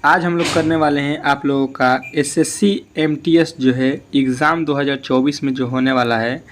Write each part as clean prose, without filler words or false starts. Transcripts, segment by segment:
आज हम लोग करने वाले हैं आप लोगों का एसएससी एमटीएस जो है एग्ज़ाम 2024 में जो होने वाला है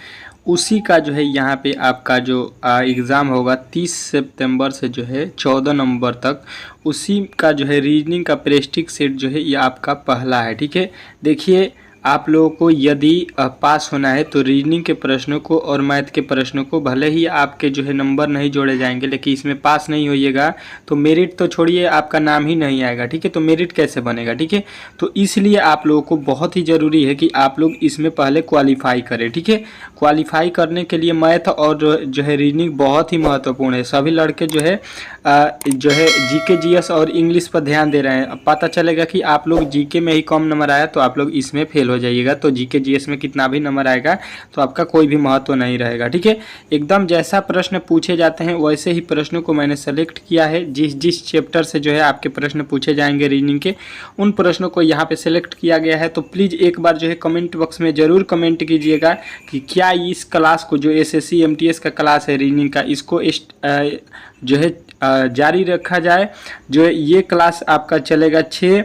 उसी का जो है यहाँ पे आपका जो एग्ज़ाम होगा 30 सितंबर से जो है 14 नवंबर तक। उसी का जो है रीजनिंग का प्रेस्टिक सेट जो है ये आपका पहला है। ठीक है, देखिए आप लोगों को यदि पास होना है तो रीजनिंग के प्रश्नों को और मैथ के प्रश्नों को भले ही आपके जो है नंबर नहीं जोड़े जाएंगे, लेकिन इसमें पास नहीं होइएगा तो मेरिट तो छोड़िए, आपका नाम ही नहीं आएगा। ठीक है, तो मेरिट कैसे बनेगा? ठीक है, तो इसलिए आप लोगों को बहुत ही ज़रूरी है कि आप लोग इसमें पहले क्वालिफाई करें। ठीक है, क्वालिफाई करने के लिए मैथ और जो है रीजनिंग बहुत ही महत्वपूर्ण है। सभी लड़के जो है जीके जीएस और इंग्लिश पर ध्यान दे रहे हैं। अब पता चलेगा कि आप लोग जीके में ही कम नंबर आया तो आप लोग इसमें फेल हो जाइएगा, तो जीके जीएस में कितना भी नंबर आएगा तो आपका कोई भी महत्व नहीं रहेगा। ठीक है, एकदम जैसा प्रश्न पूछे जाते हैं वैसे ही प्रश्नों को मैंने सेलेक्ट किया है। जिस चैप्टर से जो है आपके प्रश्न पूछे जाएंगे रीजनिंग के, उन प्रश्नों को यहाँ पे सेलेक्ट किया गया है। तो प्लीज़ एक बार जो है कमेंट बॉक्स में ज़रूर कमेंट कीजिएगा कि क्या इस क्लास को, जो एसएससी एमटीएस का क्लास है रीजनिंग का, इसको जो है जारी रखा जाए। जो है ये क्लास आपका चलेगा 6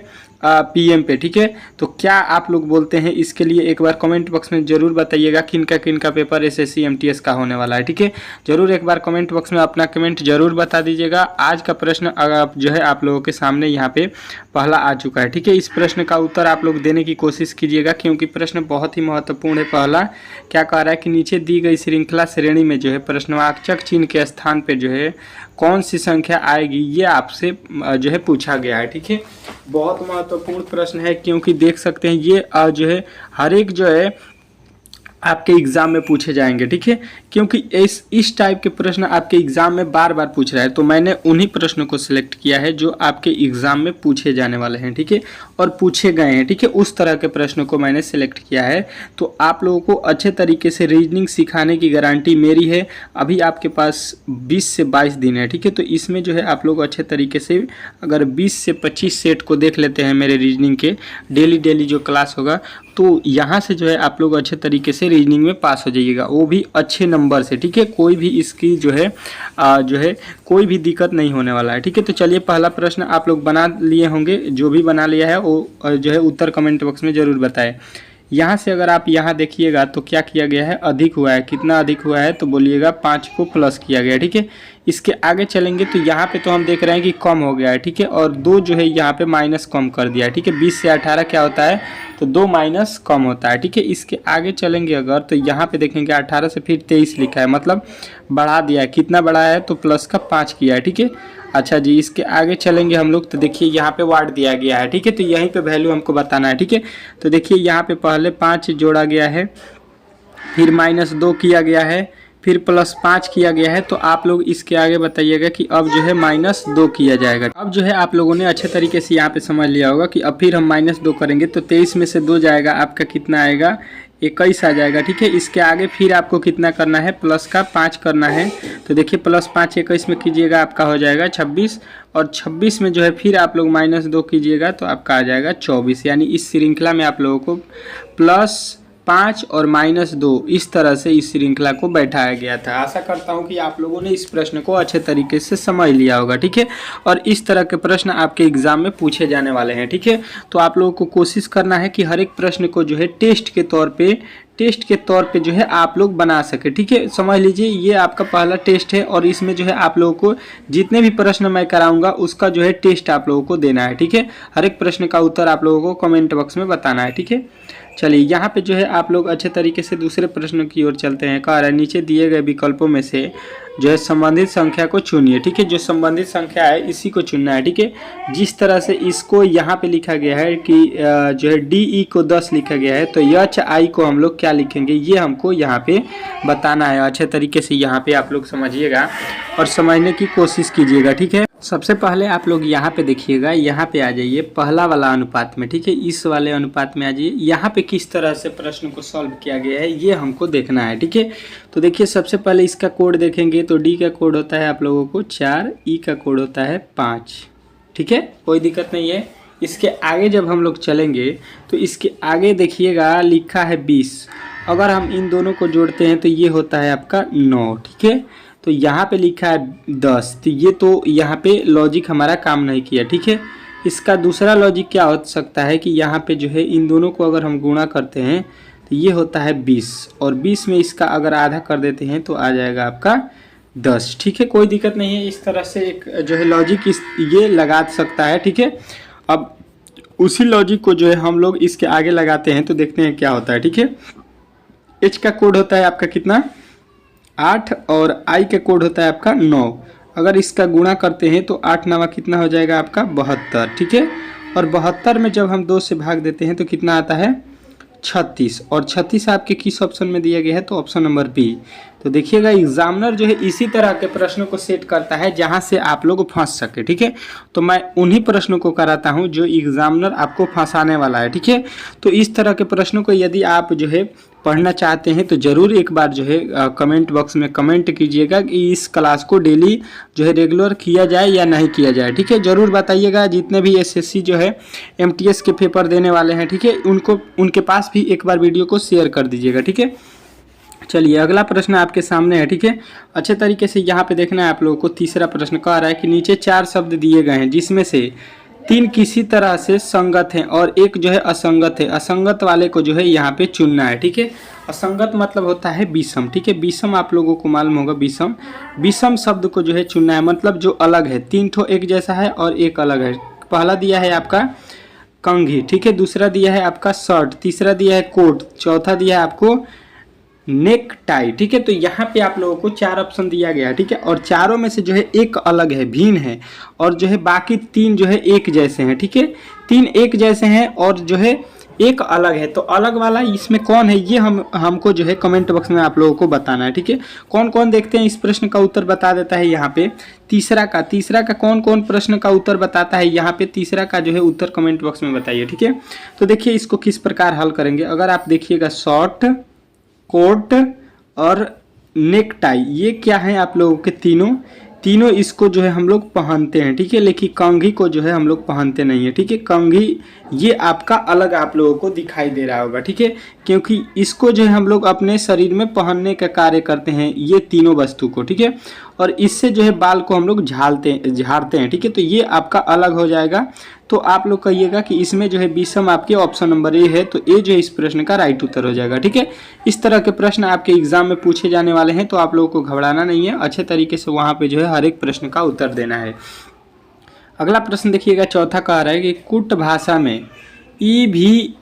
PM पे। ठीक है, तो क्या आप लोग बोलते हैं इसके लिए एक बार कमेंट बॉक्स में ज़रूर बताइएगा किनका पेपर एसएससी एमटीएस का होने वाला है। ठीक है, ज़रूर एक बार कमेंट बॉक्स में अपना कमेंट ज़रूर बता दीजिएगा। आज का प्रश्न जो है आप लोगों के सामने यहाँ पे पहला आ चुका है। ठीक है, इस प्रश्न का उत्तर आप लोग देने की कोशिश कीजिएगा क्योंकि प्रश्न बहुत ही महत्वपूर्ण है। पहला क्या कह रहा है कि नीचे दी गई श्रृंखला श्रेणी में जो है प्रश्नवाचक चिन्ह के स्थान पर जो है कौन सी संख्या आएगी, ये आपसे जो है पूछा गया है। ठीक है, बहुत महत्वपूर्ण प्रश्न है क्योंकि देख सकते हैं ये जो है हर एक जो है आपके एग्ज़ाम में पूछे जाएंगे। ठीक है, क्योंकि इस टाइप के प्रश्न आपके एग्ज़ाम में बार बार पूछ रहा है, तो मैंने उन्हीं प्रश्नों को सिलेक्ट किया है जो आपके एग्ज़ाम में पूछे जाने वाले हैं। ठीक है, और पूछे गए हैं। ठीक है, उस तरह के प्रश्नों को मैंने सिलेक्ट किया है। तो आप लोगों को अच्छे तरीके से रीजनिंग सिखाने की गारंटी मेरी है। अभी आपके पास 20 से 22 दिन है। ठीक है, तो इसमें जो है आप लोग अच्छे तरीके से अगर 20 से 25 सेट को देख लेते हैं मेरे रीजनिंग के, डेली जो क्लास होगा, तो यहाँ से जो है आप लोग अच्छे तरीके से रीजनिंग में पास हो जाइएगा, वो भी अच्छे नंबर से। ठीक है, कोई भी इसकी जो है कोई भी दिक्कत नहीं होने वाला है। ठीक है, तो चलिए पहला प्रश्न आप लोग बना लिए होंगे, जो भी बना लिया है वो जो है उत्तर कमेंट बॉक्स में ज़रूर बताएं। यहाँ से अगर आप यहाँ देखिएगा तो क्या किया गया है, अधिक हुआ है। कितना अधिक हुआ है तो बोलिएगा 5 को प्लस किया गया है। ठीक है, इसके आगे चलेंगे तो यहाँ पे तो हम देख रहे हैं कि कम हो गया है। ठीक है, और 2 जो है यहाँ पे माइनस कम कर दिया है। ठीक है, 20 से 18 क्या होता है तो 2 माइनस कम होता है। ठीक है, इसके आगे चलेंगे अगर तो यहाँ पे देखेंगे 18 से फिर 23 लिखा है, मतलब बढ़ा दिया है। कितना बढ़ाया है तो प्लस का 5 किया है। ठीक है, अच्छा जी, इसके आगे चलेंगे हम लोग तो देखिए यहाँ पे वार्ड दिया गया है। ठीक है, तो यहीं पे वैल्यू हमको बताना है। ठीक है, तो देखिए यहाँ पे पहले 5 जोड़ा गया है, फिर -2 किया गया है, फिर +5 किया गया है। तो आप लोग इसके आगे बताइएगा कि अब जो है -2 किया जाएगा। अब जो है आप लोगों ने अच्छे तरीके से यहाँ पे समझ लिया होगा कि अब फिर हम -2 करेंगे तो 23 में से 2 जाएगा, आपका कितना आएगा 21 आ जाएगा। ठीक है, इसके आगे फिर आपको कितना करना है, प्लस का 5 करना है। तो देखिए +5 21 में कीजिएगा, आपका हो जाएगा 26, और 26 में जो है फिर आप लोग -2 कीजिएगा तो आपका आ जाएगा 24। यानी इस श्रृंखला में आप लोगों को +5 और -2 इस तरह से इस श्रृंखला को बैठाया गया था। आशा करता हूं कि आप लोगों ने इस प्रश्न को अच्छे तरीके से समझ लिया होगा। ठीक है, और इस तरह के प्रश्न आपके एग्जाम में पूछे जाने वाले हैं। ठीक है, तो आप लोगों को कोशिश करना है कि हर एक प्रश्न को जो है टेस्ट के तौर पे जो है आप लोग बना सके। ठीक है, समझ लीजिए ये आपका पहला टेस्ट है और इसमें जो है आप लोगों को जितने भी प्रश्न मैं कराऊंगा उसका जो है टेस्ट आप लोगों को देना है। ठीक है, हर एक प्रश्न का उत्तर आप लोगों को कमेंट बॉक्स में बताना है। ठीक है, चलिए यहाँ पे जो है आप लोग अच्छे तरीके से दूसरे प्रश्न की ओर चलते हैं। कह रहा है नीचे दिए गए विकल्पों में से जो है संबंधित संख्या को चुनिए। ठीक है, जो संबंधित संख्या है इसी को चुनना है। ठीक है, जिस तरह से इसको यहाँ पे लिखा गया है कि जो है DE को 10 लिखा गया है, तो HI को हम लोग क्या लिखेंगे ये हमको यहाँ पे बताना है। अच्छे तरीके से यहाँ पे आप लोग समझिएगा और समझने की कोशिश कीजिएगा। ठीक है, सबसे पहले आप लोग यहाँ पे देखिएगा, यहाँ पे आ जाइए पहला वाला अनुपात में। ठीक है, इस वाले अनुपात में आ जाइए। यहाँ पे किस तरह से प्रश्न को सॉल्व किया गया है ये हमको देखना है। ठीक है, तो देखिए सबसे पहले इसका कोड देखेंगे तो D का कोड होता है आप लोगों को 4, E का कोड होता है 5। ठीक है, कोई दिक्कत नहीं है। इसके आगे जब हम लोग चलेंगे तो इसके आगे देखिएगा लिखा है 20। अगर हम इन दोनों को जोड़ते हैं तो ये होता है आपका 9। ठीक है, तो यहाँ पे लिखा है 10, तो ये तो यहाँ पे लॉजिक हमारा काम नहीं किया। ठीक है, इसका दूसरा लॉजिक क्या हो सकता है कि यहाँ पे जो है इन दोनों को अगर हम गुणा करते हैं तो ये होता है 20 और 20 में इसका अगर आधा कर देते हैं तो आ जाएगा आपका 10। ठीक है, कोई दिक्कत नहीं है, इस तरह से एक जो है लॉजिक ये लगा सकता है। ठीक है, अब उसी लॉजिक को जो है हम लोग इसके आगे लगाते हैं तो देखते हैं क्या होता है। ठीक है, एच का कोड होता है आपका कितना 8 और आई का कोड होता है आपका 9। अगर इसका गुणा करते हैं तो 8 9 कितना हो जाएगा आपका 72। ठीक है, और 72 में जब हम 2 से भाग देते हैं तो कितना आता है 36 और 36 आपके किस ऑप्शन में दिया गया है तो ऑप्शन नंबर बी। तो देखिएगा एग्जामिनर जो है इसी तरह के प्रश्नों को सेट करता है जहां से आप लोग फंस सके। ठीक है, तो मैं उन्हीं प्रश्नों को कराता हूं जो एग्जामिनर आपको फंसाने वाला है। ठीक है, तो इस तरह के प्रश्नों को यदि आप जो है पढ़ना चाहते हैं तो ज़रूर एक बार जो है कमेंट बॉक्स में कमेंट कीजिएगा कि इस क्लास को डेली जो है रेगुलर किया जाए या नहीं किया जाए। ठीक है, ज़रूर बताइएगा। जितने भी एसएससी जो है एमटीएस के पेपर देने वाले हैं, ठीक है, उनके पास भी एक बार वीडियो को शेयर कर दीजिएगा। ठीक है, चलिए अगला प्रश्न आपके सामने है। ठीक है, अच्छे तरीके से यहाँ पे देखना है आप लोगों को। तीसरा प्रश्न कह रहा है कि नीचे 4 शब्द दिए गए हैं जिसमें से 3 किसी तरह से संगत हैं और एक जो है असंगत है। असंगत वाले को जो है यहाँ पे चुनना है। ठीक है, असंगत मतलब होता है विषम। ठीक है, विषम आप लोगों को मालूम होगा, विषम विषम शब्द को जो है चुनना है, मतलब जो अलग है। 3 ठो एक जैसा है और एक अलग है। पहला दिया है आपका कंघी, ठीक है, दूसरा दिया है आपका शर्ट, तीसरा दिया है कोट, चौथा दिया है आपको नेक टाई। ठीक है, तो यहाँ पे आप लोगों को 4 ऑप्शन दिया गया है। ठीक है, और चारों में से जो है एक अलग है, भिन्न है, और जो है बाकी 3 जो है एक जैसे हैं। ठीक है, 3 एक जैसे हैं और जो है एक अलग है। तो अलग वाला इसमें कौन है ये हमको जो है कमेंट बॉक्स में आप लोगों को बताना है। ठीक है, कौन कौन देखते हैं इस प्रश्न का उत्तर बता देता है यहाँ पे। तीसरा का कौन कौन प्रश्न का उत्तर बताता है यहाँ पे। तीसरा का जो है उत्तर कमेंट बॉक्स में बताइए। ठीक है, तो देखिए इसको किस प्रकार हल करेंगे। अगर आप देखिएगा शॉर्ट, कोट और नेक टाई, ये क्या है आप लोगों के तीनों इसको जो है हम लोग पहनते हैं। ठीक है, लेकिन कंघी को जो है हम लोग पहनते नहीं है। ठीक है, कंघी ये आपका अलग आप लोगों को दिखाई दे रहा होगा। ठीक है, क्योंकि इसको जो है हम लोग अपने शरीर में पहनने का कार्य करते हैं, ये तीनों वस्तु को। ठीक है, और इससे जो है बाल को हम लोग झाड़ते हैं। ठीक है, तो ये आपका अलग हो जाएगा। तो आप लोग कहिएगा कि इसमें जो है विषम आपके ऑप्शन नंबर ए है, तो ए जो है इस प्रश्न का राइट उत्तर हो जाएगा। ठीक है, इस तरह के प्रश्न आपके एग्जाम में पूछे जाने वाले हैं, तो आप लोगों को घबराना नहीं है, अच्छे तरीके से वहाँ पे जो है हर एक प्रश्न का उत्तर देना है। अगला प्रश्न देखिएगा, चौथा कह रहा है कि कुट भाषा में EVEARN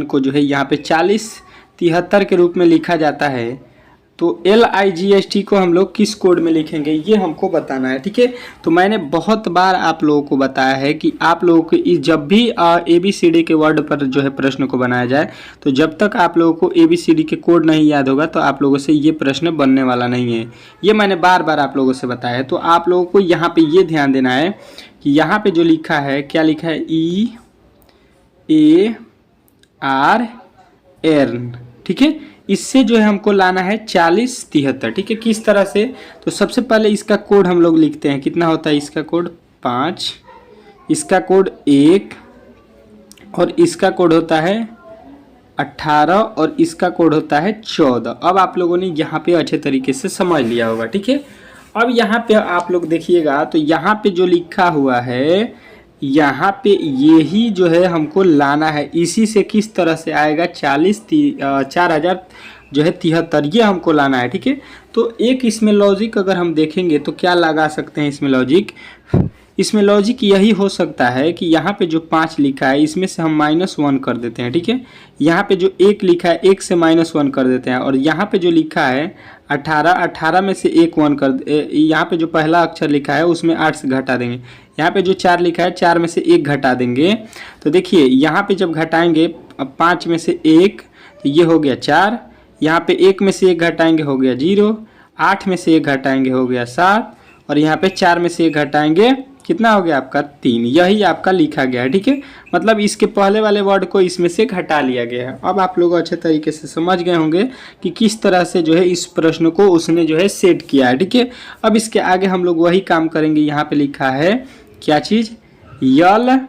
को जो है यहाँ पे 4073 के रूप में लिखा जाता है, तो LIGST को हम लोग किस कोड में लिखेंगे ये हमको बताना है। ठीक है, तो मैंने बहुत बार आप लोगों को बताया है कि आप लोगों को जब भी ABCD के वर्ड पर जो है प्रश्न को बनाया जाए, तो जब तक आप लोगों को ABCD के कोड नहीं याद होगा तो आप लोगों से ये प्रश्न बनने वाला नहीं है। ये मैंने बार बार आप लोगों से बताया है। तो आप लोगों को यहाँ पे ये ध्यान देना है कि यहाँ पे जो लिखा है, क्या लिखा है, EARN। ठीक है, इससे जो है हमको लाना है 4073। ठीक है, किस तरह से, तो सबसे पहले इसका कोड हम लोग लिखते हैं। कितना होता है इसका कोड 5, इसका कोड 1 और इसका कोड होता है 18 और इसका कोड होता है 14। अब आप लोगों ने यहाँ पे अच्छे तरीके से समझ लिया होगा। ठीक है, अब यहाँ पे आप लोग देखिएगा तो यहाँ पे जो लिखा हुआ है, यहाँ पे यही जो है हमको लाना है। इसी से किस तरह से आएगा 4000 जो है 73, ये हमको लाना है। ठीक है, तो एक इसमें लॉजिक अगर हम देखेंगे तो क्या लगा सकते हैं इसमें लॉजिक। इसमें लॉजिक यही हो सकता है कि यहाँ पे जो 5 लिखा है इसमें से हम -1 कर देते हैं। ठीक है, यहाँ पे जो 1 लिखा है 1 से -1 कर देते हैं, और यहाँ पे जो लिखा है 18 में से 1 1 कर, यहाँ पे जो पहला अक्षर लिखा है उसमें 8 से घटा देंगे। यहाँ पे जो 4 लिखा है 4 में से 1 घटा देंगे। तो देखिए यहाँ पे जब घटाएंगे 5 में से 1 तो ये हो गया 4, यहाँ पे 1 में से 1 घटाएंगे हो गया 0, 8 में से 1 घटाएंगे हो गया 7, और यहाँ पे 4 में से 1 घटाएंगे कितना हो गया आपका 3। यही आपका लिखा गया है। ठीक है, मतलब इसके पहले वाले वर्ड को इसमें से घटा लिया गया है। अब आप लोग अच्छे तरीके से समझ गए होंगे कि किस तरह से जो है इस प्रश्न को उसने जो है सेट किया है। ठीक है, अब इसके आगे हम लोग वही काम करेंगे। यहाँ पे लिखा है क्या चीज़, LIGHT।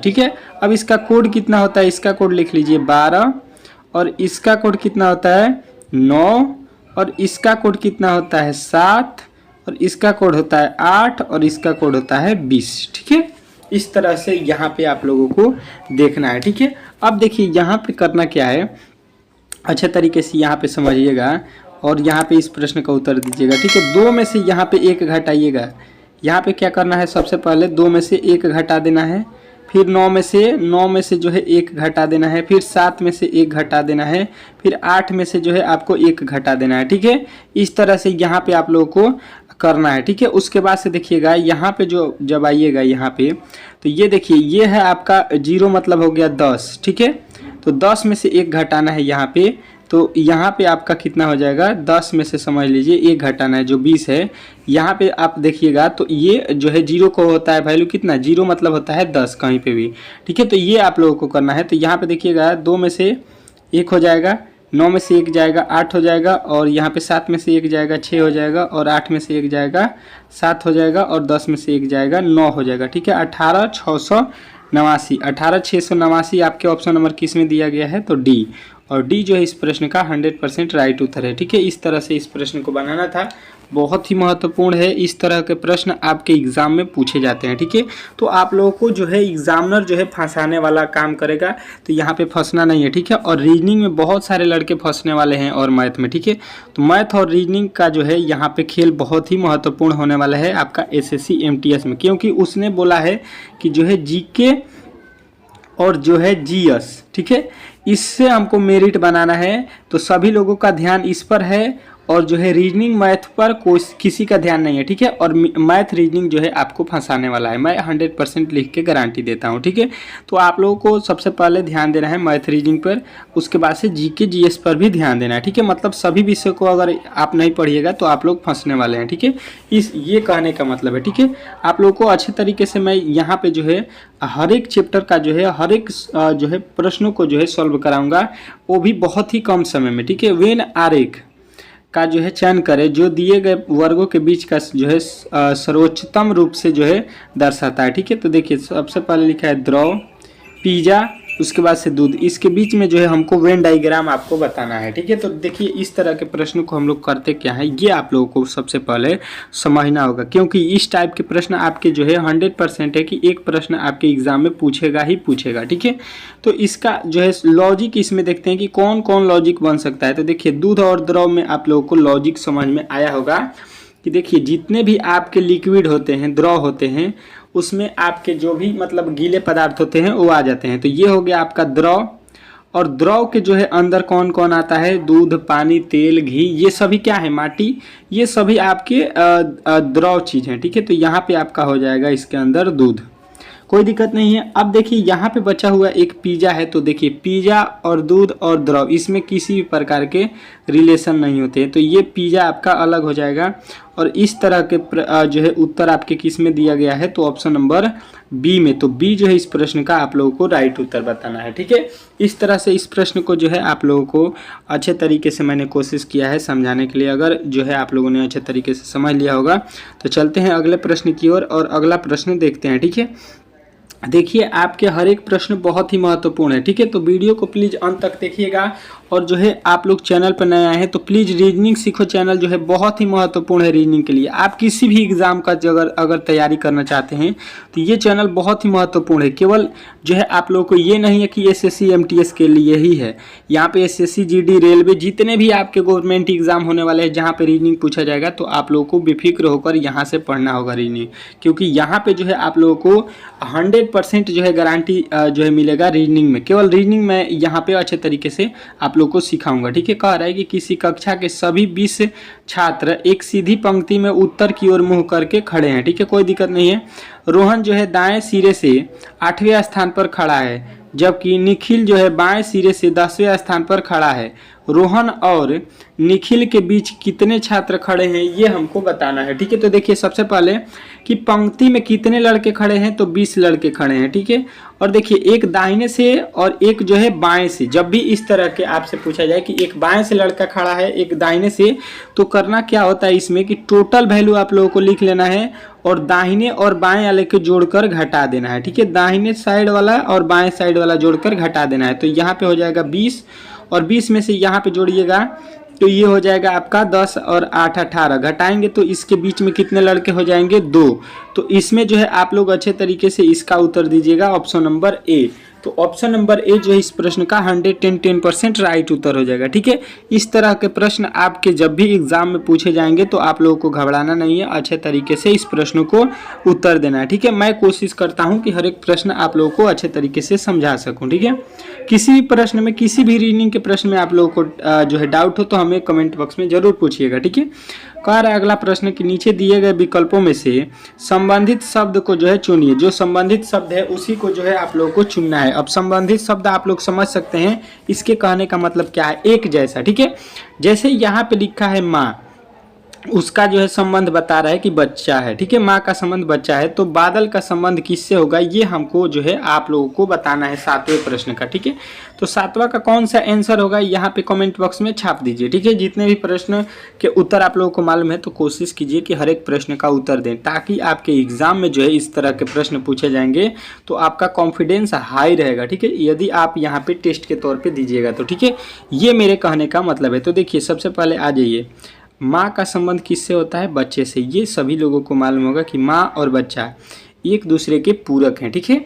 ठीक है, अब इसका कोड कितना होता है, इसका कोड लिख लीजिए 12, और इसका कोड कितना होता है 9, और इसका कोड कितना होता है 7, और इसका कोड होता है 8 और इसका कोड होता है 20। ठीक है, इस तरह से यहाँ पे आप लोगों को देखना है। ठीक है, अब देखिए यहाँ पे करना क्या है, अच्छे तरीके से यहाँ पे समझिएगा और यहाँ पे इस प्रश्न का उत्तर दीजिएगा। ठीक है, 2 में से यहाँ पे 1 घटाइएगा। यहाँ पे क्या करना है, सबसे पहले 2 में से 1 घटा देना है, फिर 9 में से जो है 1 घटा देना है, फिर 7 में से 1 घटा देना है, फिर 8 में से जो है आपको 1 घटा देना है। ठीक है, इस तरह से यहाँ पे आप लोगों को करना है। ठीक है, उसके बाद से देखिएगा यहाँ पे जो जब आइएगा यहाँ पे तो ये देखिए ये है आपका 0 मतलब हो गया 10। ठीक है, तो 10 में से 1 घटाना है यहाँ पे, तो यहाँ पे आपका कितना हो जाएगा, 10 में से समझ लीजिए 1 घटाना है जो 20 है। यहाँ पे आप देखिएगा तो ये जो है 0 को होता है वैल्यू कितना, 0 मतलब होता है 10 कहीं पे भी। ठीक है, तो ये आप लोगों को करना है। तो यहाँ पे देखिएगा 2 में से 1 हो जाएगा, 9 में से 1 जाएगा 8 हो जाएगा, और यहाँ पे 7 में से 1 जाएगा 6 हो जाएगा, और 8 में से 1 जाएगा 7 हो जाएगा, और 10 में से 1 जाएगा 9 हो जाएगा। ठीक है, 18,689, 18,689 आपके ऑप्शन नंबर किस में दिया गया है, तो डी, और डी जो है इस प्रश्न का 100% राइट उत्तर है। ठीक है, इस तरह से इस प्रश्न को बनाना था, बहुत ही महत्वपूर्ण है। इस तरह के प्रश्न आपके एग्जाम में पूछे जाते हैं। ठीक है, तो आप लोगों को जो है एग्जामिनर जो है फंसाने वाला काम करेगा, तो यहाँ पे फंसना नहीं है। ठीक है, और रीजनिंग में बहुत सारे लड़के फंसने वाले हैं और मैथ में। ठीक है, तो मैथ और रीजनिंग का जो है यहाँ पे खेल बहुत ही महत्वपूर्ण होने वाला है आपका SSC MTS में, क्योंकि उसने बोला है कि जो है GK और जो है GS, ठीक है, इससे हमको मेरिट बनाना है। तो सभी लोगों का ध्यान इस पर है, और जो है रीजनिंग मैथ पर कोई किसी का ध्यान नहीं है। ठीक है, और मैथ रीजनिंग जो है आपको फंसाने वाला है, मैं 100% लिख के गारंटी देता हूँ। ठीक है, तो आप लोगों को सबसे पहले ध्यान देना है मैथ रीजनिंग पर, उसके बाद से GK GS पर भी ध्यान देना है। ठीक है, मतलब सभी विषयों को अगर आप नहीं पढ़िएगा तो आप लोग फंसने वाले हैं। ठीक है, ये कहने का मतलब है। ठीक है, आप लोगों को अच्छे तरीके से मैं यहाँ पे जो है हर एक चैप्टर का जो है हर एक जो है प्रश्नों को जो है सॉल्व कराऊंगा, वो भी बहुत ही कम समय में। ठीक है, वेन आरेख का जो है चयन करें जो दिए गए वर्गों के बीच का जो है सर्वोच्चतम रूप से जो है दर्शाता है। ठीक है, तो देखिए सबसे पहले लिखा है द्रव, पिज्जा, उसके बाद से दूध, इसके बीच में जो है हमको वेन डायग्राम आपको बताना है। ठीक है, तो देखिए इस तरह के प्रश्न को हम लोग करते क्या है, ये आप लोगों को सबसे पहले समझना होगा, क्योंकि इस टाइप के प्रश्न आपके जो है 100% है कि एक प्रश्न आपके एग्जाम में पूछेगा ही पूछेगा। ठीक है, तो इसका जो है लॉजिक इसमें देखते हैं कि कौन कौन लॉजिक बन सकता है। तो देखिए दूध और द्रव में आप लोगों को लॉजिक समझ में आया होगा कि देखिए जितने भी आपके लिक्विड होते हैं, द्रव होते हैं, उसमें आपके जो भी मतलब गीले पदार्थ होते हैं वो आ जाते हैं। तो ये हो गया आपका द्रव, और द्रव के जो है अंदर कौन कौन आता है, दूध, पानी, तेल, घी, ये सभी क्या है, माटी, ये सभी आपके द्रव चीज़ हैं। ठीक है, तो यहाँ पे आपका हो जाएगा इसके अंदर दूध, कोई दिक्कत नहीं है। अब देखिए यहाँ पे बचा हुआ एक पिज़्ज़ा है, तो देखिए पिज़्ज़ा और दूध और द्रव इसमें किसी भी प्रकार के रिलेशन नहीं होते हैं, तो ये पिज़्ज़ा आपका अलग हो जाएगा। और इस तरह के जो है उत्तर आपके किस में दिया गया है, तो ऑप्शन नंबर बी में। तो बी जो है इस प्रश्न का आप लोगों को राइट उत्तर बताना है। ठीक है, इस तरह से इस प्रश्न को जो है आप लोगों को अच्छे तरीके से मैंने कोशिश किया है समझाने के लिए। अगर जो है आप लोगों ने अच्छे तरीके से समझ लिया होगा तो चलते हैं अगले प्रश्न की ओर, और अगला प्रश्न देखते हैं। ठीक है, देखिए आपके हर एक प्रश्न बहुत ही महत्वपूर्ण है। ठीक है, तो वीडियो को प्लीज़ अंत तक देखिएगा, और जो है आप लोग चैनल पर नए आए हैं तो प्लीज़ रीजनिंग सीखो चैनल जो है बहुत ही महत्वपूर्ण है रीजनिंग के लिए। आप किसी भी एग्ज़ाम का अगर तैयारी करना चाहते हैं तो ये चैनल बहुत ही महत्वपूर्ण है। केवल जो है आप लोगों को ये नहीं है कि SSC MTS के लिए ही है, यहाँ पे SSC GD रेलवे जितने भी आपके गवर्नमेंट एग्जाम होने वाले हैं जहाँ पे रीजनिंग पूछा जाएगा, तो आप लोगों को बेफिक्र होकर यहाँ से पढ़ना होगा रीजनिंग, क्योंकि यहाँ पे जो है आप लोगों को 100% जो है गारंटी जो है मिलेगा रीजनिंग में। केवल रीजनिंग में यहाँ पे अच्छे तरीके से आप लोग को सिखाऊंगा। ठीक है, कह रहा है कि किसी कक्षा के सभी 20 छात्र एक सीधी पंक्ति में उत्तर की ओर मुंह करके खड़े हैं। ठीक है, कोई दिक्कत नहीं है। रोहन जो है दाएं सिरे से 8वें स्थान पर खड़ा है, जबकि निखिल जो है बाएं सिरे से 10वें स्थान पर खड़ा है। रोहन और निखिल के बीच कितने छात्र खड़े हैं ये हमको बताना है। ठीक है, तो देखिए सबसे पहले कि पंक्ति में कितने लड़के खड़े हैं, तो 20 लड़के खड़े हैं। ठीक है, और देखिए एक दाहिने से और एक जो है बाएं से, जब भी इस तरह के आपसे पूछा जाए कि एक बाएं से लड़का खड़ा है एक दाहिने से, तो करना क्या होता है इसमें कि टोटल वैल्यू आप लोगों को लिख लेना है और दाहिने और बाएं वाले को जोड़कर घटा देना है। ठीक है, दाहिने साइड वाला और बाएं साइड वाला जोड़कर घटा देना है। तो यहाँ पे हो जाएगा 20, और 20 में से यहाँ पे जोड़िएगा तो ये हो जाएगा आपका 10 और 8 18, घटाएंगे तो इसके बीच में कितने लड़के हो जाएंगे 2। तो इसमें जो है आप लोग अच्छे तरीके से इसका उत्तर दीजिएगा ऑप्शन नंबर ए। तो ऑप्शन नंबर ए जो है इस प्रश्न का 110% राइट उत्तर हो जाएगा। ठीक है, इस तरह के प्रश्न आपके जब भी एग्जाम में पूछे जाएंगे तो आप लोगों को घबराना नहीं है, अच्छे तरीके से इस प्रश्न को उत्तर देना है। ठीक है, मैं कोशिश करता हूं कि हर एक प्रश्न आप लोगों को अच्छे तरीके से समझा सकूं। ठीक है, किसी भी प्रश्न में, किसी भी रीजनिंग के प्रश्न में आप लोगों को जो है डाउट हो तो हमें कमेंट बॉक्स में जरूर पूछिएगा। ठीक है, कह रहा है अगला प्रश्न के नीचे दिए गए विकल्पों में से संबंधित शब्द को जो है चुनिए। जो संबंधित शब्द है उसी को जो है आप लोगों को चुनना है। अब संबंधित शब्द आप लोग समझ सकते हैं, इसके कहने का मतलब क्या है, एक जैसा। ठीक है, जैसे यहाँ पे लिखा है माँ, उसका जो है संबंध बता रहा है कि बच्चा है। ठीक है, माँ का संबंध बच्चा है, तो बादल का संबंध किससे होगा ये हमको जो है आप लोगों को बताना है 7वें प्रश्न का। ठीक है, तो 7वां का कौन सा आंसर होगा यहाँ पे कमेंट बॉक्स में छाप दीजिए। ठीक है, जितने भी प्रश्न के उत्तर आप लोगों को मालूम है तो कोशिश कीजिए कि हर एक प्रश्न का उत्तर दें, ताकि आपके एग्जाम में जो है इस तरह के प्रश्न पूछे जाएंगे तो आपका कॉन्फिडेंस हाई रहेगा। ठीक है, यदि आप यहाँ पे टेस्ट के तौर पर दीजिएगा तो। ठीक है, ये मेरे कहने का मतलब है। तो देखिए, सबसे पहले आ जाइए, माँ का संबंध किससे होता है, बच्चे से। ये सभी लोगों को मालूम होगा कि माँ और बच्चा एक दूसरे के पूरक हैं। ठीक है,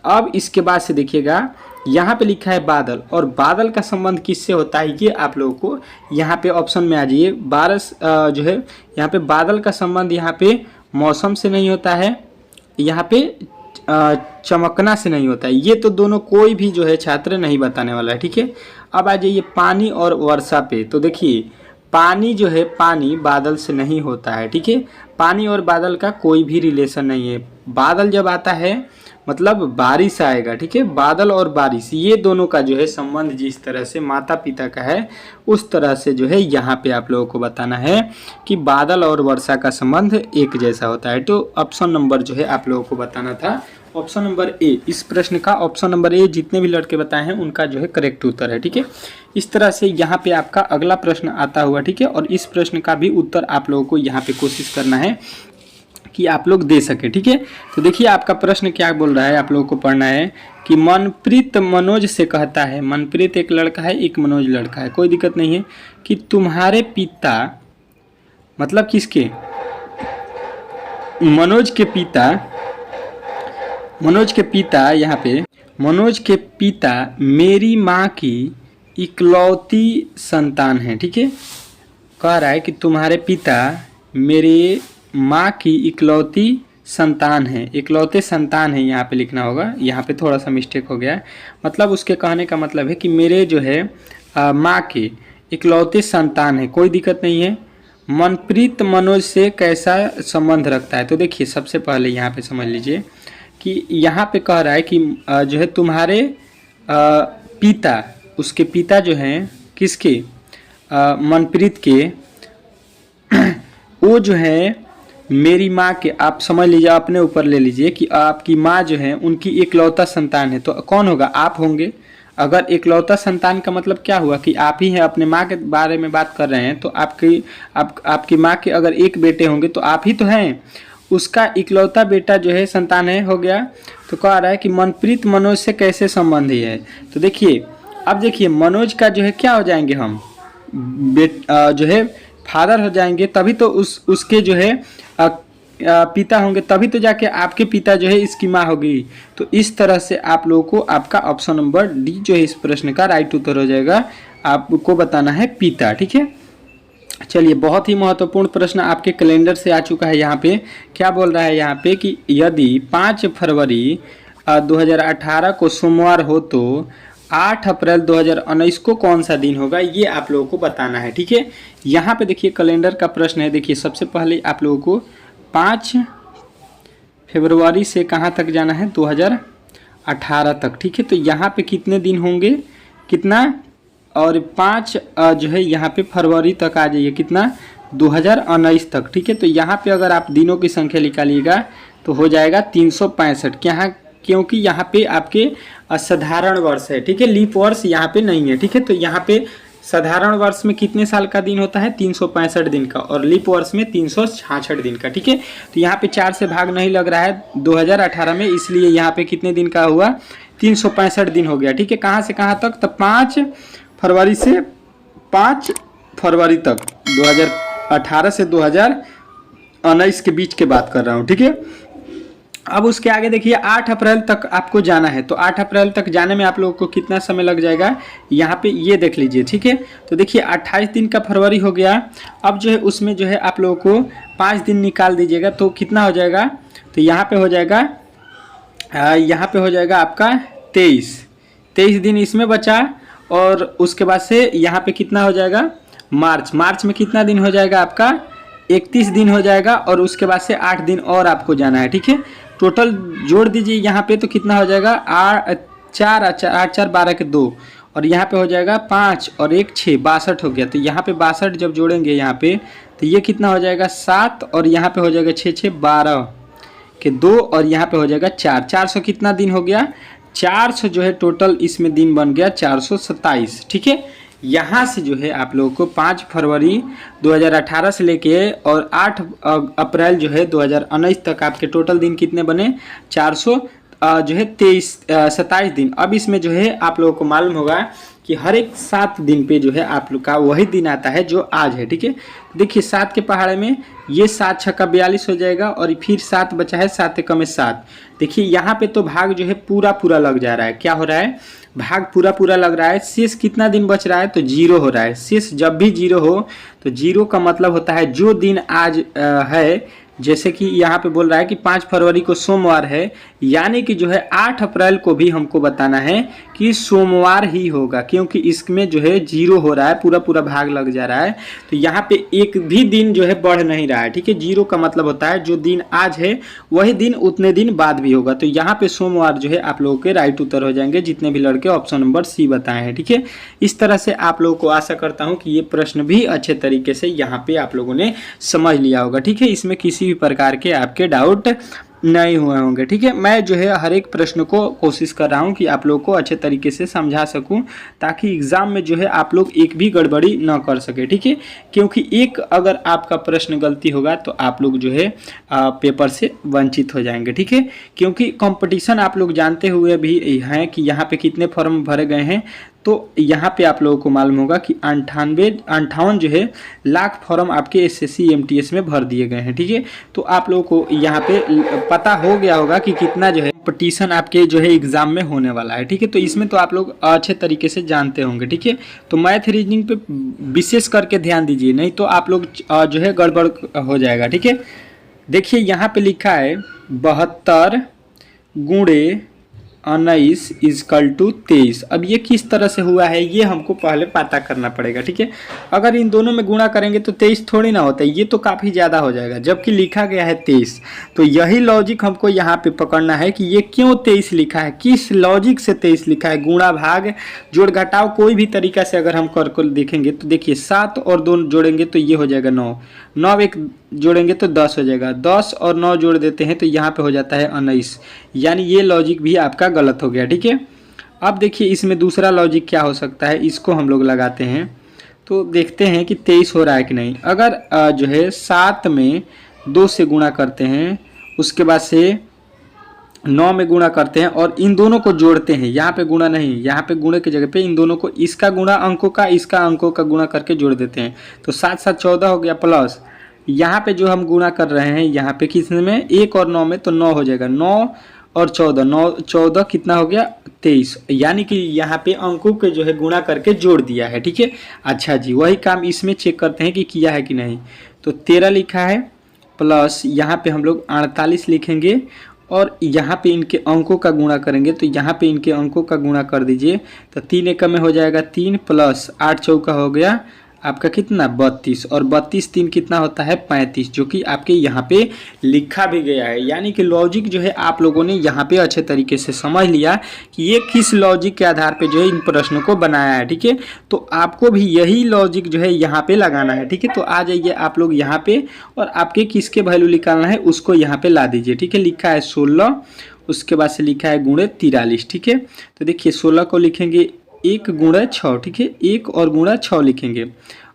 अब इसके बाद से देखिएगा, यहाँ पे लिखा है बादल, और बादल का संबंध किससे होता है ये आप लोगों को यहाँ पे ऑप्शन में आ जाइए। बारिश जो है यहाँ पे बादल का संबंध यहाँ पे मौसम से नहीं होता है, यहाँ पे चमकना से नहीं होता है। ये तो दोनों कोई भी जो है छात्र नहीं बताने वाला है। ठीक है, अब आ जाइए पानी और वर्षा पे। तो देखिए, पानी जो है, पानी बादल से नहीं होता है। ठीक है, पानी और बादल का कोई भी रिलेशन नहीं है। बादल जब आता है मतलब बारिश आएगा। ठीक है, बादल और बारिश ये दोनों का जो है संबंध जिस तरह से माता पिता का है, उस तरह से जो है यहाँ पे आप लोगों को बताना है कि बादल और वर्षा का संबंध एक जैसा होता है। तो ऑप्शन नंबर जो है आप लोगों को बताना था ऑप्शन नंबर ए। इस प्रश्न का ऑप्शन नंबर ए जितने भी लड़के बताए हैं उनका जो है करेक्ट उत्तर है। ठीक है, इस तरह से यहाँ पे आपका अगला प्रश्न आता हुआ। ठीक है, और इस प्रश्न का भी उत्तर आप लोगों को यहाँ पे कोशिश करना है कि आप लोग दे सके। ठीक है, तो देखिए आपका प्रश्न क्या बोल रहा है, आप लोगों को पढ़ना है कि मनप्रीत मनोज से कहता है, मनप्रीत एक लड़का है, एक मनोज लड़का है, कोई दिक्कत नहीं है, कि तुम्हारे पिता, मतलब किसके, मनोज के पिता, मनोज के पिता, यहाँ पे मनोज के पिता मेरी माँ की इकलौती संतान है। ठीक है, कह रहा है कि तुम्हारे पिता मेरे माँ की इकलौती संतान है, इकलौते संतान है यहाँ पे लिखना होगा, यहाँ पे थोड़ा सा मिस्टेक हो गया है। मतलब उसके कहने का मतलब है कि मेरे जो है माँ के इकलौते संतान है, कोई दिक्कत नहीं है। मनप्रीत मनोज से कैसा संबंध रखता है, तो देखिए सबसे पहले यहाँ पे समझ लीजिए कि यहाँ पे कह रहा है कि जो है तुम्हारे पिता, उसके पिता जो हैं किसके, मनप्रीत के, वो जो है मेरी माँ के, आप समझ लीजिए, अपने ऊपर ले लीजिए कि आपकी माँ जो है उनकी इकलौता संतान है। तो कौन होगा, आप होंगे। अगर इकलौता संतान का मतलब क्या हुआ कि आप ही हैं, अपने माँ के बारे में बात कर रहे हैं, तो आपकी माँ के अगर एक बेटे होंगे तो आप ही तो हैं, उसका इकलौता बेटा जो है संतान है, हो गया। तो कह रहा है कि मनप्रीत मनोज से कैसे संबंध है। तो देखिए, अब देखिए मनोज का जो है क्या हो जाएंगे हम, जो है फादर हो जाएंगे, तभी तो उसके जो है पिता होंगे, तभी तो जाके आपके पिता जो है इसकी माँ होगी। तो इस तरह से आप लोगों को आपका ऑप्शन नंबर डी जो है इस प्रश्न का राइट उत्तर हो जाएगा। आपको बताना है पिता। ठीक है, चलिए बहुत ही महत्वपूर्ण प्रश्न आपके कैलेंडर से आ चुका है। यहाँ पे क्या बोल रहा है, यहाँ पे कि यदि 5 फरवरी 2018 को सोमवार हो तो 8 अप्रैल 2019 को कौन सा दिन होगा, ये आप लोगों को बताना है। ठीक है, यहाँ पे देखिए कैलेंडर का प्रश्न है। देखिए सबसे पहले आप लोगों को 5 फरवरी से कहाँ तक जाना है, 2018 तक। ठीक है, तो यहाँ पे कितने दिन होंगे, कितना, और 5 जो है यहाँ पे फरवरी तक आ जाइए, कितना, 2019 तक। ठीक है, तो यहाँ पे अगर आप दिनों की संख्या निकालिएगा तो हो जाएगा 365, क्योंकि यहाँ पे आपके साधारण वर्ष है। ठीक है, लीप वर्ष यहाँ पे नहीं है। ठीक है, तो यहाँ पे साधारण वर्ष में कितने साल का दिन होता है, 365 दिन का, और लीप वर्ष में 366 दिन का। ठीक है, तो यहाँ पे 4 से भाग नहीं लग रहा है 2018 में, इसलिए यहाँ पे कितने दिन का हुआ, 365 दिन हो गया। ठीक है, कहाँ से कहाँ तक, तो 5 फरवरी से 5 फरवरी तक, 2018 से 2019 के बीच के बात कर रहा हूँ, ठीक है। अब उसके आगे देखिए 8 अप्रैल तक आपको जाना है, तो 8 अप्रैल तक जाने में आप लोगों को कितना समय लग जाएगा यहाँ पे ये देख लीजिए, ठीक है। तो देखिए 28 दिन का फरवरी हो गया। अब जो है उसमें जो है आप लोगों को 5 दिन निकाल दीजिएगा, तो कितना हो जाएगा, तो यहाँ पे हो जाएगा आपका 23 दिन इसमें बचा। और उसके बाद से यहाँ पे कितना हो जाएगा, मार्च में कितना दिन हो जाएगा आपका, 31 दिन हो जाएगा। और उसके बाद से 8 दिन और आपको जाना है, ठीक है। टोटल जोड़ दीजिए यहाँ पे, तो कितना हो जाएगा, 8 4 12 के 2, और यहाँ पे हो जाएगा 5 और 1 6, 62 हो गया। तो यहाँ पे 62 जब जोड़ेंगे यहाँ पे, तो ये कितना हो जाएगा 7, और यहाँ पे हो जाएगा 6 6 12 के 2, और यहाँ पे हो जाएगा 400 कितना दिन हो गया, 400 जो है टोटल इसमें दिन बन गया 427, ठीक है। यहाँ से जो है आप लोगों को 5 फरवरी 2018 से लेके और 8 अप्रैल जो है 2019 तक आपके टोटल दिन कितने बने, 400 जो है 27 दिन। अब इसमें जो है आप लोगों को मालूम होगा कि हर एक 7 दिन पे जो है आप लोग का वही दिन आता है जो आज है, ठीक है। देखिए 7 के पहाड़े में ये 7 छक्का 42 हो जाएगा, और फिर 7 बचा है, 7 एकम में 7। देखिए यहाँ पे तो भाग जो है पूरा लग जा रहा है, क्या हो रहा है, भाग पूरा लग रहा है। शेष कितना दिन बच रहा है, तो 0 हो रहा है। शेष जब भी 0 हो तो 0 का मतलब होता है जो दिन आज है, जैसे कि यहाँ पे बोल रहा है कि 5 फरवरी को सोमवार है, यानी कि जो है 8 अप्रैल को भी हमको बताना है कि सोमवार ही होगा, क्योंकि इसमें जो है 0 हो रहा है, पूरा भाग लग जा रहा है। तो यहाँ पे एक भी दिन जो है बढ़ नहीं रहा है, ठीक है। 0 का मतलब होता है जो दिन आज है वही दिन उतने दिन बाद भी होगा। तो यहाँ पे सोमवार जो है आप लोगों के राइट उत्तर हो जाएंगे, जितने भी लड़के ऑप्शन नंबर सी बताए हैं, ठीक है। इस तरह से आप लोगों को आशा करता हूँ कि ये प्रश्न भी अच्छे तरीके से यहाँ पे आप लोगों ने समझ लिया होगा, ठीक है। इसमें किसी भी प्रकार के आपके डाउट नहीं हुए होंगे, ठीक है। मैं जो है हर एक प्रश्न को कोशिश कर रहा हूं कि आप लोग को अच्छे तरीके से समझा सकूं, ताकि एग्जाम में जो है आप लोग एक भी गड़बड़ी ना कर सके, ठीक है। क्योंकि एक अगर आपका प्रश्न गलती होगा तो आप लोग जो है पेपर से वंचित हो जाएंगे, ठीक है। क्योंकि कंपटीशन आप लोग जानते हुए भी हैं कि यहाँ पे कितने फॉर्म भरे गए हैं। तो यहाँ पे आप लोगों को मालूम होगा कि 58 जो है लाख फॉर्म आपके एसएससी एमटीएस में भर दिए गए हैं, ठीक है। तो आप लोगों को यहाँ पे पता हो गया होगा कि कितना जो है कंपटीशन आपके जो है एग्जाम में होने वाला है, ठीक है। तो इसमें तो आप लोग अच्छे तरीके से जानते होंगे, ठीक है। तो मैथ रीजनिंग पे विशेष करके ध्यान दीजिए, नहीं तो आप लोग जो है गड़बड़ हो जाएगा, ठीक है। देखिए यहाँ पे लिखा है 72 गुणे 19 इजकल टू 23। अब ये किस तरह से हुआ है ये हमको पहले पता करना पड़ेगा, ठीक है। अगर इन दोनों में गुणा करेंगे तो 23 थोड़ी ना होता है, ये तो काफ़ी ज़्यादा हो जाएगा, जबकि लिखा गया है 23। तो यही लॉजिक हमको यहाँ पे पकड़ना है कि ये क्यों 23 लिखा है, किस लॉजिक से 23 लिखा है। गुणा भाग जोड़ घटाव कोई भी तरीका से अगर हम कर देखेंगे तो देखिए 7 और 2 जोड़ेंगे तो ये हो जाएगा 9, 9 एक जोड़ेंगे तो 10 हो जाएगा, 10 और 9 जोड़ देते हैं तो यहाँ पे हो जाता है 19, यानी ये लॉजिक भी आपका गलत हो गया, ठीक है। अब देखिए इसमें दूसरा लॉजिक क्या हो सकता है, इसको हम लोग लगाते हैं तो देखते हैं कि 23 हो रहा है कि नहीं। अगर जो है 7 में 2 से गुणा करते हैं, उसके बाद से 9 में गुणा करते हैं और इन दोनों को जोड़ते हैं, यहाँ पे गुणा नहीं, यहाँ पे गुणे की जगह पे इन दोनों को, इसका गुणा अंकों का, इसका अंकों का गुणा करके जोड़ देते हैं, तो 7 7 14 हो गया, प्लस यहाँ पे जो हम गुणा कर रहे हैं यहाँ पे किसने में 1 और 9 में, तो 9 हो जाएगा, 9 और 14, 9 14 कितना हो गया 23, यानी कि यहाँ पे अंकों के जो है गुणा करके जोड़ दिया है, ठीक है। अच्छा जी, वही काम इसमें चेक करते हैं कि किया है कि नहीं। तो 13 लिखा है, प्लस यहाँ पे हम लोग 48 लिखेंगे और यहाँ पे इनके अंकों का गुणा करेंगे, तो यहाँ पे इनके अंकों का गुणा कर दीजिए, तो 3 एकम में हो जाएगा 3, प्लस 8 चौका हो गया आपका कितना 32, और 32 3 कितना होता है 35, जो कि आपके यहाँ पे लिखा भी गया है। यानी कि लॉजिक जो है आप लोगों ने यहाँ पे अच्छे तरीके से समझ लिया कि ये किस लॉजिक के आधार पे जो है इन प्रश्नों को बनाया है, ठीक है। तो आपको भी यही लॉजिक जो है यहाँ पे लगाना है, ठीक है। तो आ जाइए आप लोग यहाँ पे और आपके किसके वैल्यू निकालना है उसको यहाँ पे ला दीजिए, ठीक है। लिखा है 16, उसके बाद से लिखा है गुणे 43, ठीक है। तो देखिए 16 को लिखेंगे 1 गुणा 6, ठीक है, 1 और गुणा 6 लिखेंगे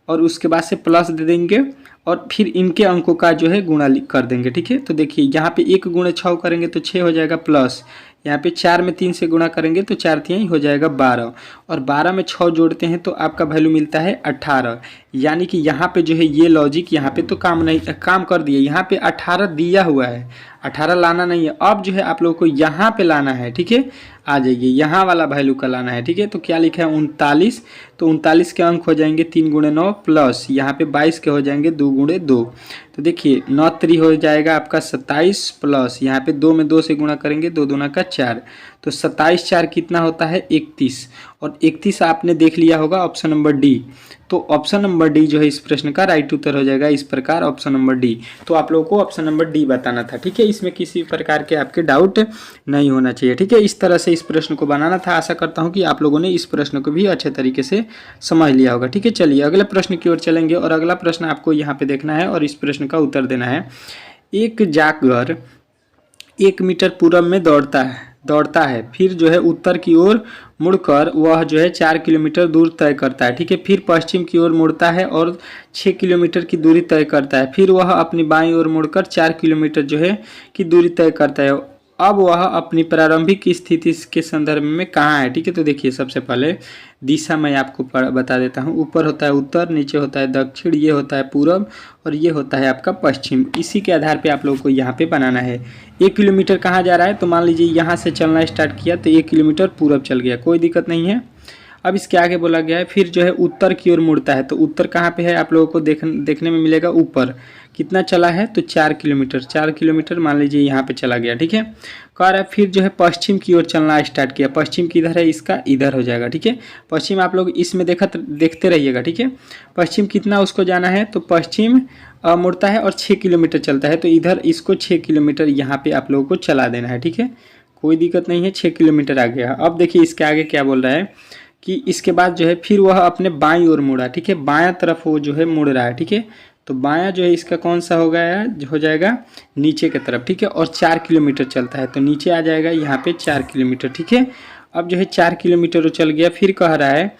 और उसके बाद से प्लस दे देंगे और फिर इनके अंकों का जो है गुणा कर देंगे, ठीक है। तो देखिए यहाँ पे 1 गुणा 6 करेंगे तो 6 हो जाएगा, प्लस यहाँ पे 4 में 3 से गुणा करेंगे तो 4 3 हो जाएगा 12, और 12 में 6 जोड़ते हैं तो आपका वैल्यू मिलता है 18, यानी कि यहाँ पे जो है ये लॉजिक यहाँ पे तो काम कर दिया। यहाँ पे 18 दिया हुआ है, 18 लाना नहीं है। अब जो है आप लोगों को यहाँ पे लाना है, ठीक है। आ जाइए, यहाँ वाला वैल्यू का लाना है, ठीक है। तो क्या लिखा है 39, तो 39 के अंक हो जाएंगे 3 गुणे 9 प्लस यहाँ पे 22 के हो जाएंगे 2 गुणे 2। तो देखिए 9 3 हो जाएगा आपका 27 प्लस यहाँ पे 2 में 2 से गुणा करेंगे, 2 दूना का 4, तो 27 4 कितना होता है 31। और 31 आपने देख लिया होगा ऑप्शन नंबर डी। तो ऑप्शन नंबर डी जो है इस प्रश्न का राइट उत्तर हो जाएगा इस प्रकार, ऑप्शन नंबर डी। तो आप लोगों को ऑप्शन नंबर डी बताना था, ठीक है। इसमें किसी प्रकार के आपके डाउट नहीं होना चाहिए, ठीक है। इस तरह से इस प्रश्न को बनाना था। आशा करता हूं कि आप लोगों ने इस प्रश्न को भी अच्छे तरीके से समझ लिया होगा, ठीक है। चलिए अगले प्रश्न की ओर चलेंगे और अगला प्रश्न आपको यहाँ पे देखना है और इस प्रश्न का उत्तर देना है। एक जाकर 1 मीटर पूरब में दौड़ता है, फिर जो है उत्तर की ओर मुड़कर वह जो है 4 किलोमीटर दूर तय करता है, ठीक है। फिर पश्चिम की ओर मुड़ता है और 6 किलोमीटर की दूरी तय करता है। फिर वह अपनी बाईं ओर मुड़कर 4 किलोमीटर जो है की दूरी तय करता है। अब वह अपनी प्रारंभिक स्थिति के संदर्भ में कहाँ है, ठीक है। तो देखिए सबसे पहले दिशा मैं आपको बता देता हूँ। ऊपर होता है उत्तर, नीचे होता है दक्षिण, ये होता है पूरब और ये होता है आपका पश्चिम। इसी के आधार पे आप लोगों को यहाँ पे बनाना है। 1 किलोमीटर कहाँ जा रहा है, तो मान लीजिए यहाँ से चलना स्टार्ट किया तो 1 किलोमीटर पूरब चल गया, कोई दिक्कत नहीं है। अब इसके आगे बोला गया है फिर जो है उत्तर की ओर मुड़ता है, तो उत्तर कहाँ पे है आप लोगों को देखने में मिलेगा ऊपर। कितना चला है, तो 4 किलोमीटर, 4 किलोमीटर मान लीजिए यहाँ पे चला गया, ठीक है। कह रहा है फिर जो है पश्चिम की ओर चलना स्टार्ट किया। पश्चिम किधर है, इसका इधर हो जाएगा, ठीक है। पश्चिम आप लोग इसमें देखते रहिएगा, ठीक है। पश्चिम कितना उसको जाना है, तो पश्चिम मुड़ता है और 6 किलोमीटर चलता है, तो इधर इसको 6 किलोमीटर यहाँ पे आप लोगों को चला देना है, ठीक है। कोई दिक्कत नहीं है, 6 किलोमीटर आ गया। अब देखिए इसके आगे क्या बोल रहा है कि इसके बाद जो है फिर वह अपने बाईं ओर मुड़ा, ठीक है। बायां तरफ वो जो है मुड़ रहा है, ठीक है। तो बायां जो है इसका कौन सा हो जाएगा नीचे की तरफ, ठीक है। और 4 किलोमीटर चलता है तो नीचे आ जाएगा यहाँ पे 4 किलोमीटर, ठीक है। अब जो है 4 किलोमीटर वो चल गया। फिर कह रहा है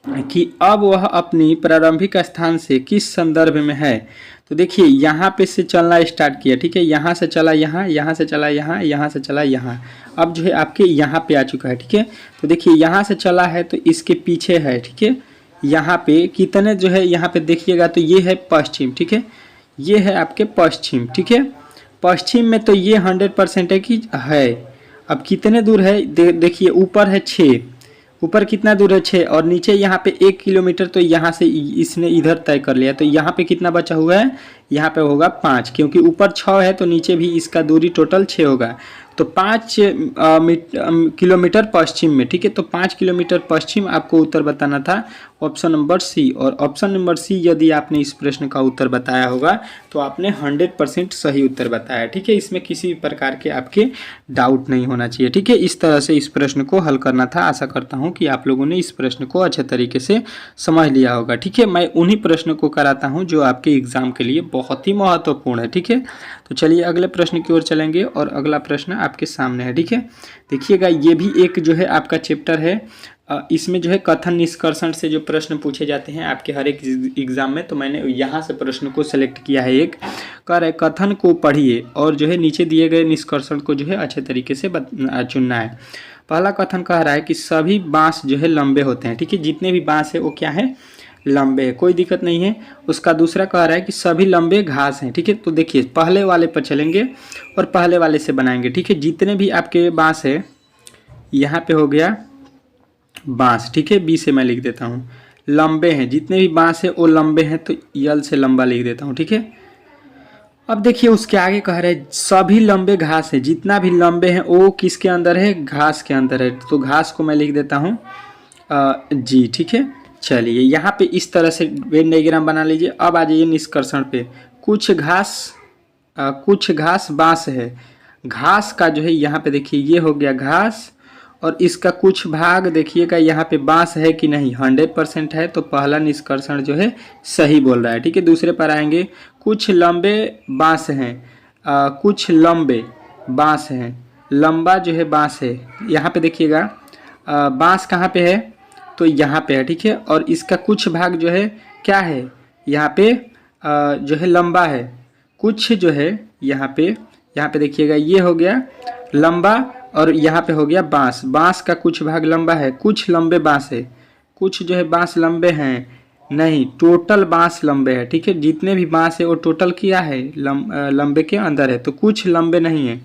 कि अब वह अपनी प्रारंभिक स्थान से किस संदर्भ में है। तो देखिए यहाँ पे से चलना स्टार्ट किया, ठीक है। यहाँ से चला यहाँ, यहाँ से चला यहाँ, यहाँ से चला यहाँ। अब जो है आपके यहाँ पे आ चुका है, ठीक है। तो देखिए यहाँ से चला है तो इसके पीछे है, ठीक है। यहाँ पे कितने जो है यहाँ पे देखिएगा तो ये है पश्चिम, ठीक है। ये है आपके पश्चिम, ठीक है। पश्चिम में तो ये 100% है कि है। अब कितने दूर है देखिए, ऊपर है 6, ऊपर कितना दूर है 6 और नीचे यहाँ पे 1 किलोमीटर, तो यहाँ से इसने इधर तय कर लिया। तो यहाँ पे कितना बचा हुआ है, यहाँ पे होगा 5, क्योंकि ऊपर 6 है तो नीचे भी इसका दूरी टोटल 6 होगा। तो 5 किलोमीटर पश्चिम में, ठीक है। तो 5 किलोमीटर पश्चिम आपको उत्तर बताना था, ऑप्शन नंबर सी। और ऑप्शन नंबर सी यदि आपने इस प्रश्न का उत्तर बताया होगा तो आपने 100% सही उत्तर बताया, ठीक है। इसमें किसी प्रकार के आपके डाउट नहीं होना चाहिए, ठीक है। इस तरह से इस प्रश्न को हल करना था। आशा करता हूँ कि आप लोगों ने इस प्रश्न को अच्छे तरीके से समझ लिया होगा, ठीक है। मैं उन्हीं प्रश्नों को कराता हूँ जो आपके एग्जाम के लिए बहुत ही महत्वपूर्ण है, ठीक है। तो चलिए अगले प्रश्न की ओर चलेंगे और अगला प्रश्न आपके सामने है, ठीक है। देखिएगा ये भी एक जो है आपका चैप्टर है। इसमें जो है कथन निष्कर्षण से जो प्रश्न पूछे जाते हैं आपके हर एक एग्जाम में, तो मैंने यहाँ से प्रश्न को सेलेक्ट किया है। एक कह रहे कथन को पढ़िए और जो है नीचे दिए गए निष्कर्षण को जो है अच्छे तरीके से चुनना है। पहला कथन कह रहा है कि सभी बांस जो है लंबे होते हैं, ठीक है। जितने भी बांस है वो क्या है, लंबे है, कोई दिक्कत नहीं है। उसका दूसरा कह रहा है कि सभी लंबे घास हैं, ठीक है। तो देखिए पहले वाले पर चलेंगे और पहले वाले से बनाएंगे, ठीक है। जितने भी आपके बांस है, यहाँ पे हो गया बांस, ठीक है। बी से मैं लिख देता हूँ लंबे हैं, जितने भी बांस है वो लंबे हैं, तो यल से लंबा लिख देता हूँ, ठीक है। अब देखिए उसके आगे कह रहे हैं सभी लंबे घास है, जितना भी लंबे हैं वो किसके अंदर है, घास के अंदर है। तो घास को मैं लिख देता हूँ जी, ठीक है। चलिए यहाँ पे इस तरह से वेन डायग्राम बना लीजिए। अब आ जाइए निष्कर्षण पे। कुछ घास बांस है। घास का जो है यहाँ पे देखिए ये हो गया घास और इसका कुछ भाग देखिएगा यहाँ पे बांस है कि नहीं, 100% है। तो पहला निष्कर्षण जो है सही बोल रहा है, ठीक है। दूसरे पर आएंगे, कुछ लंबे बांस हैं, कुछ लंबे बांस हैं, लंबा जो है बांस है। यहाँ पे देखिएगा बांस कहाँ पे है, तो यहाँ पे है, ठीक है। और इसका कुछ भाग जो है क्या है, यहाँ पे जो है लंबा है, कुछ जो है यहाँ पे देखिएगा ये हो गया लंबा और यहाँ पे हो गया बांस। बांस का कुछ भाग लंबा है, कुछ लंबे बांस है, कुछ जो है बांस लंबे हैं, नहीं, टोटल बांस लंबे है, ठीक है। जितने भी बांस है वो टोटल क्या है, लंबे के अंदर है, तो कुछ लंबे नहीं है।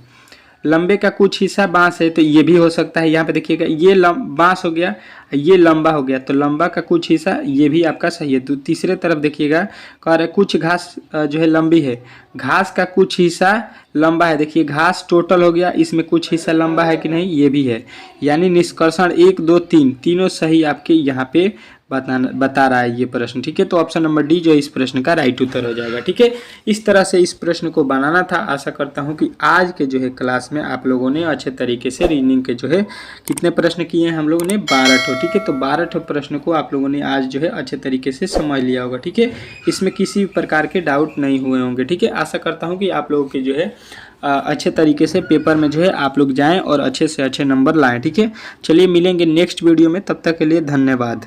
लंबे का कुछ हिस्सा बांस है, तो ये भी हो सकता है। यहाँ पे देखिएगा, ये बांस हो गया, ये लंबा हो गया, तो लंबा का कुछ हिस्सा ये भी आपका सही है। तो तीसरे तरफ देखिएगा, कह रहे कुछ घास जो है लंबी है, घास का कुछ हिस्सा लंबा है। देखिए घास टोटल हो गया, इसमें कुछ हिस्सा लंबा है कि नहीं, ये भी है। यानी निष्कर्षण 1 2 3 तीनों सही आपके यहाँ पे बता रहा है ये प्रश्न, ठीक है। तो ऑप्शन नंबर डी जो है इस प्रश्न का राइट उत्तर हो जाएगा, ठीक है। इस तरह से इस प्रश्न को बनाना था। आशा करता हूँ कि आज के जो है क्लास में आप लोगों ने अच्छे तरीके से रीजनिंग के जो है कितने प्रश्न किए हैं हम लोगों ने, 12 ठो, ठीक है। तो 12 ठो प्रश्न को आप लोगों ने आज जो है अच्छे तरीके से समझ लिया होगा, ठीक है। इसमें किसी प्रकार के डाउट नहीं हुए होंगे, ठीक है। आशा करता हूँ कि आप लोगों के जो है अच्छे तरीके से पेपर में जो है आप लोग जाएं और अच्छे से अच्छे नंबर लाएं, ठीक है। चलिए मिलेंगे नेक्स्ट वीडियो में, तब तक के लिए धन्यवाद।